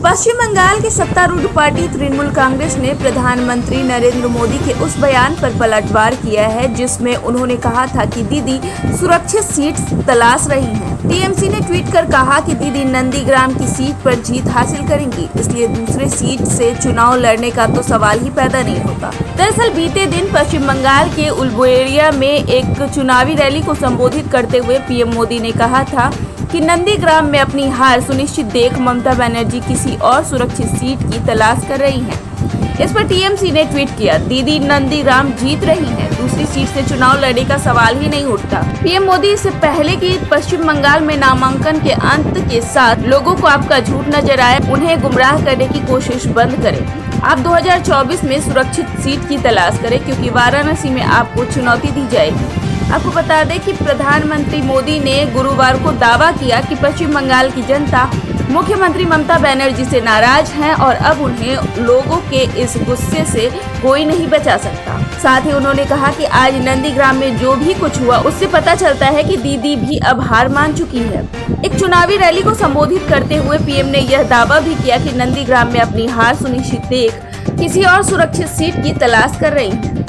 पश्चिम बंगाल की सत्तारूढ़ पार्टी तृणमूल कांग्रेस ने प्रधानमंत्री नरेंद्र मोदी के उस बयान पर पलटवार किया है जिसमें उन्होंने कहा था कि दीदी सुरक्षित सीट तलाश रही हैं। टीएमसी ने ट्वीट कर कहा कि दीदी नंदीग्राम की सीट पर जीत हासिल करेंगी, इसलिए दूसरे सीट से चुनाव लड़ने का तो सवाल ही पैदा नहीं होता। दरअसल बीते दिन पश्चिम बंगाल के उलबेरिया में एक चुनावी रैली को संबोधित करते हुए पीएम मोदी ने कहा था कि नंदीग्राम में अपनी हार सुनिश्चित देख ममता बनर्जी किसी और सुरक्षित सीट की तलाश कर रही हैं। इस पर टीएमसी ने ट्वीट किया, दीदी नंदीग्राम जीत रही हैं, दूसरी सीट से चुनाव लड़ने का सवाल ही नहीं उठता। पीएम मोदी इससे पहले कि पश्चिम बंगाल में नामांकन के अंत के साथ लोगों को आपका झूठ नजर आए, उन्हें गुमराह करने की कोशिश बंद करें। आप 2024 में सुरक्षित सीट की तलाश करें क्योंकि वाराणसी में आपको चुनौती दी जाएगी। आपको बता दें कि प्रधानमंत्री मोदी ने गुरुवार को दावा किया कि पश्चिम बंगाल की जनता मुख्यमंत्री ममता बनर्जी से नाराज है और अब उन्हें लोगों के इस गुस्से से कोई नहीं बचा सकता। साथ ही उन्होंने कहा कि आज नंदीग्राम में जो भी कुछ हुआ उससे पता चलता है कि दीदी भी अब हार मान चुकी है। एक चुनावी रैली को संबोधित करते हुए पीएम ने यह दावा भी किया कि नंदीग्राम में अपनी हार सुनिश्चित देख किसी और सुरक्षित सीट की तलाश कर रही है।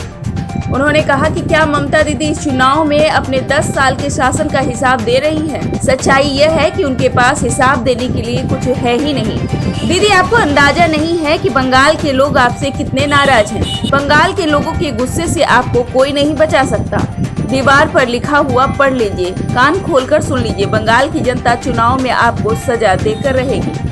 उन्होंने कहा कि क्या ममता दीदी इस चुनाव में अपने 10 साल के शासन का हिसाब दे रही हैं? सच्चाई यह है कि उनके पास हिसाब देने के लिए कुछ है ही नहीं। दीदी आपको अंदाजा नहीं है कि बंगाल के लोग आपसे कितने नाराज हैं। बंगाल के लोगों के गुस्से से आपको कोई नहीं बचा सकता। दीवार पर लिखा हुआ पढ़ लीजिए, कान खोलकर सुन लीजिए, बंगाल की जनता चुनाव में आपको सजा देकर रहेगी।